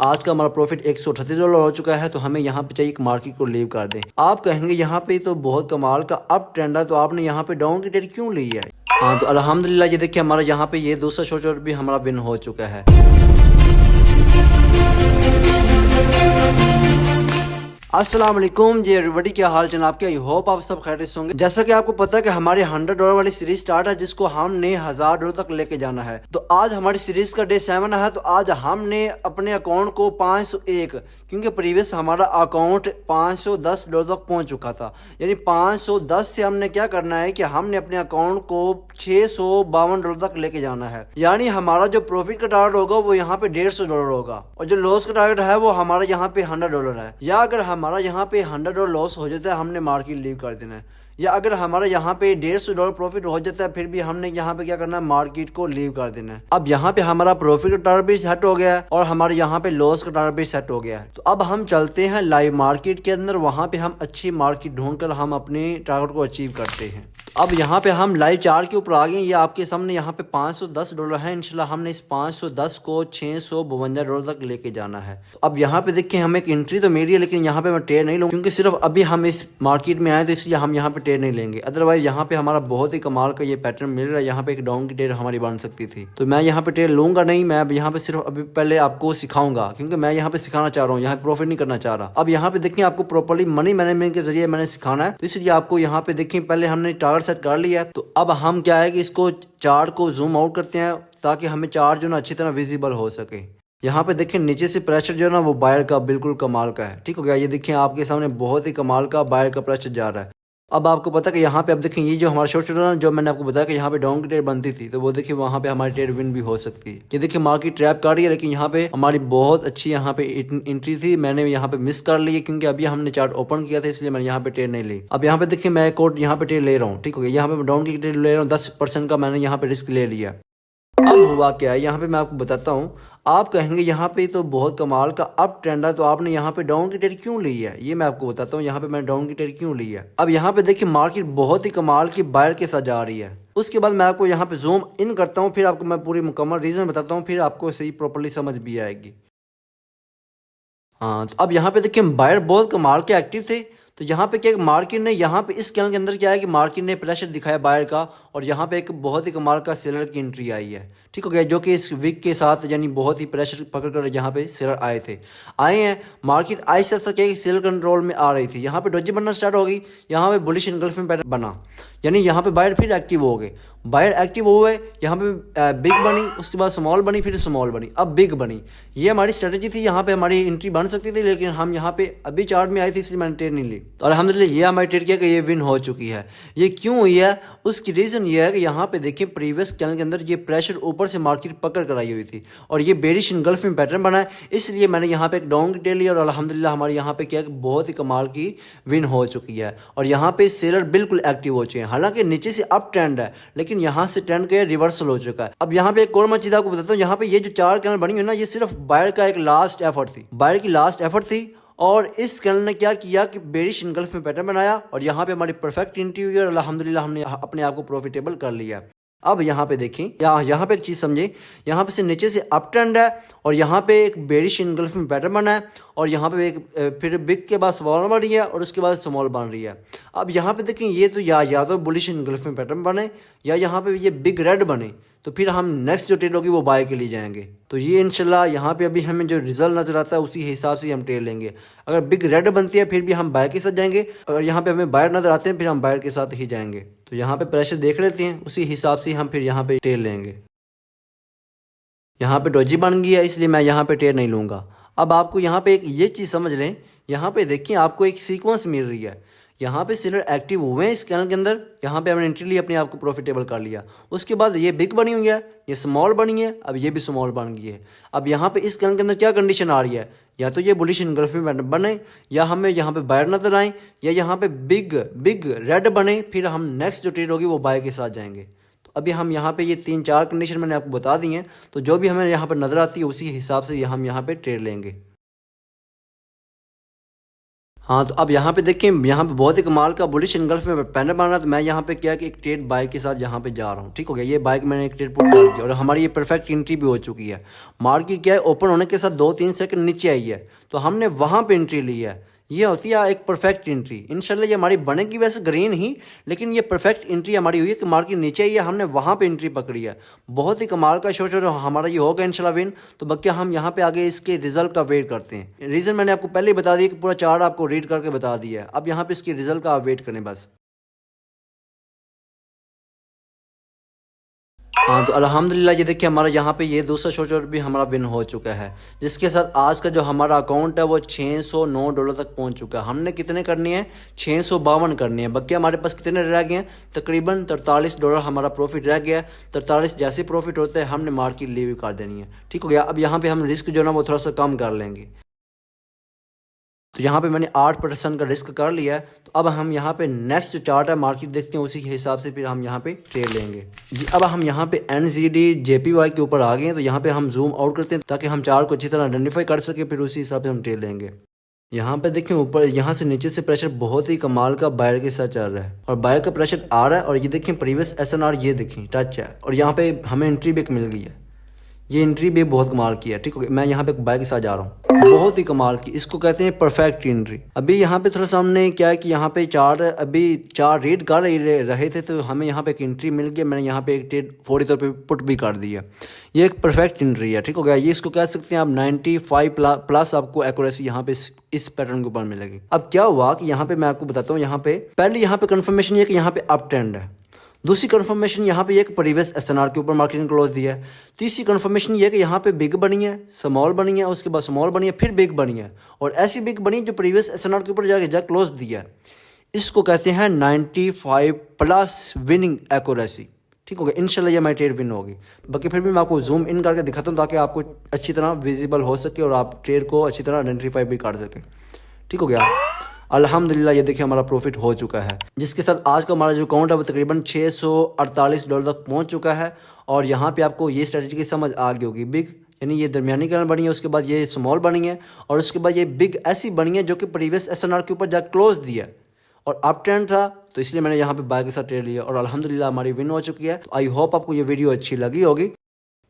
आज का हमारा प्रॉफिट $138 हो चुका है, तो हमें यहाँ पे चाहिए मार्केट को लीव कर दें। आप कहेंगे यहाँ पे तो बहुत कमाल का अप ट्रेंड है, तो आपने यहाँ पे डाउन की ट्रेड क्यों ली है? हाँ, तो अल्हम्दुलिल्लाह ये देखिए हमारा यहाँ पे ये दूसरा शॉर्ट भी हमारा विन हो चुका है। अस्सलाम वालेकुम जी एवरीबॉडी, क्या हाल जनाब के? आई होप आप सब खैरियत होंगे। जैसा कि आपको पता है कि हमारी $100 वाली सीरीज स्टार्ट है, जिसको हमने $1000 तक लेके जाना है। तो आज हमारी सीरीज का डे 7 है। तो आज हमने अपने अकाउंट को 501, क्योंकि प्रीवियस हमारा अकाउंट $510 तक पहुंच चुका था, यानी 510 से हमने क्या करना है कि हमने अपने अकाउंट को $652 तक लेके जाना है। यानी हमारा जो प्रॉफिट का टारगेट होगा वो यहाँ पे $150 होगा, और जो लॉस का टारगेट है वो हमारा यहाँ पे $100 है। या अगर हमारा यहाँ पे $100 लॉस हो जाता है, हमने मार्केट लीव कर देना है। या अगर हमारा यहाँ पे $150 प्रॉफिट हो जाता है, फिर भी हमने यहाँ पे क्या करना है, मार्केट को लीव कर देना है। अब यहाँ पे हमारा प्रॉफिट का टारगेट भी सेट हो गया है और हमारे यहाँ पे लॉस का टारगेट भी सेट हो गया है। तो अब हम चलते हैं लाइव मार्केट के अंदर, वहाँ पे हम अच्छी मार्केट ढूंढकर हम अपने टारगेट को अचीव करते हैं। तो अब यहाँ पे हम लाइव चार्ट के ऊपर आ गए। ये आपके सामने यहाँ पे $510 है। इंशाल्लाह हमने इस 510 को $652 तक लेके जाना है। तो अब यहाँ पे देखिए हमें एक एंट्री तो मिली है, लेकिन यहाँ पे मैं ट्रेड नहीं लूँगा, क्योंकि सिर्फ अभी हम इस मार्केट में आए, तो इसलिए हम यहाँ पे ट्रेड नहीं लेंगे। अदरवाइज यहाँ पे हमारा बहुत ही कमाल का ये पैटर्न मिल रहा है। यहाँ पे एक डाउन की ट्रेड हमारी बन सकती थी, तो मैं यहाँ पे ट्रेड लूंगा नहीं। मैं अब यहाँ पे सिर्फ अभी पहले आपको सिखाऊंगा, क्योंकि मैं यहाँ पे सिखाना चाह रहा हूँ, यहाँ पे प्रॉफिट नहीं करना चाह रहा। अब यहाँ पे देखिए आपको प्रॉपर्ली मनी मैनेजमेंट के जरिए मैंने सिखाना है, तो इसलिए आपको यहाँ पे देखिए पहले हमने टारगेट सेट कर लिया है। तो अब हम क्या है कि इसको चार्ट को जूम आउट करते हैं, ताकि हमें चार्ट जो ना अच्छी तरह विजिबल हो सके। यहाँ पे देखिए नीचे से प्रेशर जो है ना वो बायर का बिल्कुल कमाल का है। ठीक हो गया, ये देखिए आपके सामने बहुत ही कमाल का बायर का प्रेशर जा रहा है। अब आपको पता है कि यहाँ पे अब देखिए ये जो हमारा शॉर्ट ना, जो मैंने आपको बताया कि यहाँ पे डाउन की ट्रेड बनती थी, तो वो देखिए वहाँ पे हमारी ट्रेड विन भी हो सकती है। ये देखिए मार्केट ट्रैप कर रही है, लेकिन यहाँ पे हमारी बहुत अच्छी यहाँ पे एंट्री थी, मैंने यहाँ पे मिस कर ली है, क्योंकि अभी हमने चार्ट ओपन किया था, इसलिए मैंने यहाँ पे ट्रेड नहीं ली। अब यहाँ पे देखिए मैं एक और यहाँ पे ट्रेड ले रहा हूँ। ठीक हो गया, यहाँ पे डाउन की ट्रेड ले रहा हूँ, 10% का मैंने यहाँ पे रिस्क ले लिया। अब हुआ क्या है, यहाँ पे मैं आपको बताता हूँ। आप कहेंगे यहाँ पे तो बहुत कमाल का अप ट्रेंड है, तो आपने यहाँ पे डाउन की ट्रेड क्यों ली है? ये मैं आपको बताता हूँ यहाँ पे मैंने डाउन की ट्रेड क्यों ली है। अब यहाँ पे देखिए मार्केट बहुत ही कमाल की बायर के साथ जा रही है। उसके बाद मैं आपको यहाँ पे जूम इन करता हूँ, फिर आपको मैं पूरी मुकम्मल रीजन बताता हूँ, फिर आपको सही प्रॉपर्ली समझ भी आएगी। हाँ, तो अब यहाँ पे देखिए बायर बहुत कमाल के एक्टिव थे। तो यहाँ पे क्या मार्केट ने यहाँ पे इस कैंडल के अंदर क्या है कि मार्केट ने प्रेशर दिखाया बायर का, और यहाँ पे एक बहुत ही कमाल का सेलर की एंट्री आई है। ठीक हो गया, जो कि इस वीक के साथ यानी बहुत ही प्रेशर पकड़ कर यहाँ पे सेलर आए हैं। मार्केट आहिस्ता आहिस्ता क्या सेलर कंट्रोल में आ रही थी। यहाँ पे डोजी बनना स्टार्ट हो गई, यहाँ पे बुलिश इनगल्फिंग पैटर्न बना, यानी यहाँ पे बायर फिर एक्टिव हो गए। बायर एक्टिव हुए, यहाँ पे बिग बनी, उसके बाद स्मॉल बनी, फिर स्मॉल बनी, अब बिग बनी। ये हमारी स्ट्रेटेजी थी, यहाँ पे हमारी एंट्री बन सकती थी, लेकिन हम यहाँ पे अभी चार्ट में आई थी, इसलिए मैंने ट्रेड नहीं ली। तो अल्हम्दुलिल्लाह ये हमारी ट्रेड किया कि ये विन हो चुकी है। ये क्यों हुई है, उसकी रीज़न ये है कि यहाँ पे देखिए प्रीवियस कैंडल के अंदर ये प्रेशर ऊपर से मार्केट पकड़ कर आई हुई थी, और ये बेरिश इनगल्फिंग पैटर्न बना है, इसलिए मैंने यहाँ पे एक डाउन की ट्रेड ली, और अल्हम्दुलिल्लाह हमारे यहाँ पे क्या बहुत ही कमाल की विन हो चुकी है। और यहाँ पे सेलर बिल्कुल एक्टिव हो चुके हैं। हालांकि नीचे से अप ट्रेंड है, लेकिन यहाँ से ट्रेंड का रिवर्सल हो चुका है। अब यहाँ पे एक और मैं चीज आपको बताता हूँ, यहाँ पे ये जो चार कैंडल बनी हुई ना, ये सिर्फ बायर का एक लास्ट एफर्ट थी, बायर की लास्ट एफर्ट थी। और इस कैंडल ने क्या किया कि बेरिश इनगल्फिंग पैटर्न बनाया, और यहाँ पे हमारी परफेक्ट एंट्री हुई, और अल्हम्दुलिल्लाह हमने अपने आप को प्रॉफिटेबल कर लिया। अब यहाँ पे देखें, यहाँ पे एक चीज़ समझे, यहाँ पे से नीचे से अप ट्रेंड है, और यहाँ पे एक बेरिश इनगल्फिंग पैटर्न बना है, और यहाँ पे एक फिर बिग के बाद स्मॉल बन रही है, और उसके बाद स्मॉल बन रही है। अब यहाँ पे देखें ये तो या तो बुलिश इनगल्फिंग पैटर्न बने, या यहाँ पे ये बिग रेड बने, तो फिर हम नेक्स्ट जो ट्रेड होगी वो बाय के लिए जाएंगे। तो ये इंशाल्लाह यहाँ पे अभी हमें जो रिजल्ट नजर आता है उसी हिसाब से हम ट्रेड लेंगे। अगर बिग रेड बनती है फिर भी हम बाय के साथ जाएंगे, अगर यहाँ पे हमें बायर नजर आते हैं फिर हम बायर के साथ ही जाएंगे। तो यहाँ पे प्रेशर देख लेते हैं, उसी हिसाब से हम फिर यहाँ पे ट्रेड लेंगे। यहाँ पे डोजी बन गई है, इसलिए मैं यहाँ पे ट्रेड नहीं लूँगा। अब आपको यहाँ पे एक ये चीज़ समझ लें, यहाँ पे देखिए आपको एक सीक्वेंस मिल रही है। यहाँ पे सेलर एक्टिव हुए हैं इस कैंडल के अंदर, यहाँ पे हमने एंट्री ली, अपने आप को प्रॉफिटेबल कर लिया। उसके बाद ये बिग बनी हुई है, ये स्मॉल बनी है, अब ये भी स्मॉल बन गई है। अब यहाँ पे इस कैंडल के अंदर क्या कंडीशन आ रही है, या तो ये बुलिश इनगल्फिंग पैटर्न बने, या हमें यहाँ पे बायर नजर आए, या यहाँ पे बिग रेड बने, फिर हम नेक्स्ट जो ट्रेड होगी वो बाय के साथ जाएंगे। तो अभी हम यहाँ पे ये 3-4 कंडीशन मैंने आपको बता दी हैं, तो जो भी हमें यहाँ पर नजर आती है उसी हिसाब से हम यहाँ पे ट्रेड लेंगे। हाँ, तो अब यहाँ पे देखिए, यहाँ पे बहुत ही कमाल का बुलिश इनगल्फ में पैनल बन रहा है। तो मैं यहाँ पे क्या कि एक ट्रेड बाय के साथ यहाँ पे जा रहा हूँ, ठीक हो गया। ये बाइक मैंने एक ट्रेड पुट कर दिया और हमारी ये परफेक्ट एंट्री भी हो चुकी है। मार्केट क्या है, ओपन होने के साथ 2-3 सेकंड नीचे आई है, तो हमने वहाँ पे एंट्री ली है। ये होती है एक परफेक्ट एंट्री। इंशाल्लाह ये हमारी बनेगी वैसे ग्रीन ही, लेकिन ये परफेक्ट एंट्री हमारी हुई है कि मार्केट नीचे आई है, हमने वहाँ पे एंट्री पकड़ी है। बहुत ही कमाल का शो हमारा ये होगा इंशाल्लाह विन। तो बल्कि हम यहाँ पे आगे इसके रिजल्ट का वेट करते हैं। रीज़न मैंने आपको पहले ही बता दिया कि पूरा चार्ट आपको रीड करके बता दिया है। अब यहाँ पे इसकी रिजल्ट का आप वेट करें बस। हाँ, तो अल्हम्दुलिल्लाह ये देखिए हमारा यहाँ पे ये दूसरा शॉट भी हमारा विन हो चुका है, जिसके साथ आज का जो हमारा अकाउंट है वो $609 तक पहुँच चुका है। हमने कितने करनी है, 652 करनी है। बाकी हमारे पास कितने रह गए हैं, तकरीबन $43 हमारा प्रॉफिट रह गया है। 43 जैसे प्रॉफिट होता है हमने मार्केट लीव कर देनी है, ठीक हो गया। अब यहाँ पे हम रिस्क जो है ना वो थोड़ा सा कम कर लेंगे। तो यहाँ पे मैंने 8% का रिस्क कर लिया है। तो अब हम यहाँ पे नेक्स्ट चार्ट है मार्केट देखते हैं, उसी के हिसाब से फिर हम यहाँ पे ट्रेड लेंगे जी। अब हम यहाँ पे NZD JPY के ऊपर आ गए हैं, तो यहाँ पे हम जूम आउट करते हैं ताकि हम चार्ट को अच्छी तरह आइडेंटिफाई कर सके, फिर उसी हिसाब से हम ट्रेड लेंगे। यहाँ पे देखिए ऊपर यहाँ से नीचे से प्रेशर बहुत ही कमाल का बायर के साथ चल रहा है और बायर का प्रेशर आ रहा है। और ये देखिए प्रीवियस SNR ये देखिए टच है और यहाँ पे हमें एंट्री भी मिल गई है। ये एंट्री भी बहुत कमाल की है, ठीक है। मैं यहाँ पे बाइक के साथ जा रहा हूँ, बहुत ही कमाल की, इसको कहते हैं परफेक्ट एंट्री। अभी यहाँ पे थोड़ा सामने क्या है कि यहाँ पे अभी चार रेड कर रहे थे, तो हमें यहाँ पे एक एंट्री मिल गया। मैंने यहाँ पे एक ट्रेड फौरी तौर पे पुट भी कर दिया। ये एक परफेक्ट एंट्री है, ठीक हो गया। ये इसको कह सकते हैं आप 95 प्लस आपको एक्यूरेसी यहाँ पे इस पैटर्न के ऊपर मिलेगी। अब क्या हुआ कि यहाँ पे मैं आपको बताता हूँ, यहाँ पे पहले यहाँ पे कंफर्मेशन ये कि यहाँ पे अप ट्रेंड है। दूसरी कंफर्मेशन यहाँ पे एक प्रीवियस SNR के ऊपर मार्केट ने क्लोज दिया है। तीसरी कंफर्मेशन ये कि यहाँ पे बिग बनी है, स्मॉल बनी है, उसके बाद स्मॉल बनी है, फिर बिग बनी है और ऐसी बिग बनी जो प्रीवियस SNR के ऊपर जा क्लोज दिया है। इसको कहते हैं 95 प्लस विनिंग एक्यूरेसी, ठीक हो गया। इंशाल्लाह ये हमारी ट्रेड विन होगी। बाकी फिर भी मैं आपको जूम इन करके दिखाता हूँ ताकि आपको अच्छी तरह विजिबल हो सके और आप ट्रेड को अच्छी तरह आइडेंटिफाई भी कर सकें, ठीक हो गया। अल्हम्दुलिल्लाह ये देखिए हमारा प्रॉफिट हो चुका है, जिसके साथ आज का हमारा जो अकाउंट है वो तकरीबन $648 तक पहुंच चुका है। और यहाँ पे आपको ये स्ट्रेटजी की समझ आ गई होगी। बिग यानी ये दरमियानी कैंडल बनी है, उसके बाद ये स्मॉल बनी है और उसके बाद ये बिग ऐसी बनी है जो कि प्रीवियस SNR के ऊपर जा क्लोज दिया और अप ट्रेंड था, तो इसलिए मैंने यहाँ पे बाय के साथ ट्रेड लिया और अल्हम्दुलिल्लाह हमारी विन हो चुकी है। तो आई होप आपको ये वीडियो अच्छी लगी होगी।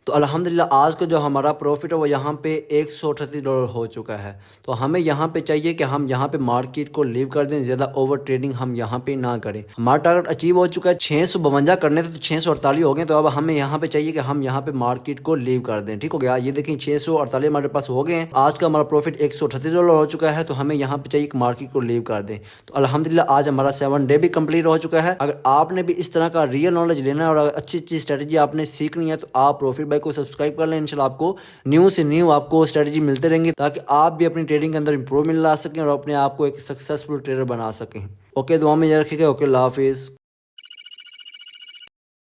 तो अल्हम्दुलिल्लाह आज का जो हमारा प्रॉफिट है वो यहाँ पे $138 हो चुका है। तो हमें यहाँ पे चाहिए कि हम यहाँ पे मार्केट को लीव कर दें, ज़्यादा ओवर ट्रेडिंग हम यहाँ पे ना करें। हमारा टारगेट अचीव हो चुका है, 652 करने थे तो 648 हो गए। तो अब हमें यहाँ पे चाहिए कि हम यहाँ पे मार्केट को लीव कर दें, ठीक हो गया। ये देखें 648 हमारे पास हो गए हैं। आज का हमारा प्रॉफिट $138 हो चुका है। तो हमें यहाँ पे चाहिए कि मार्केट को लीव कर दें। तो अल्हम्दुलिल्लाह आज हमारा 7 डे भी कंप्लीट हो चुका है। अगर आपने भी इस तरह का रियल नॉलेज लेना है और अच्छी अच्छी स्ट्रेटजी आपने सीखनी है तो आप प्रॉफिट बाय को सब्सक्राइब कर लें। इंशाल्लाह आपको न्यू से न्यू आपको स्ट्रेटजी मिलते रहेंगे ताकि आप भी अपनी ट्रेडिंग के अंदर इंप्रूवमेंट ला सकें और अपने आप को एक सक्सेसफुल ट्रेडर बना सकें। ओके, दुआ में याद रखिएगा। ओके, अल्लाह हाफिज़।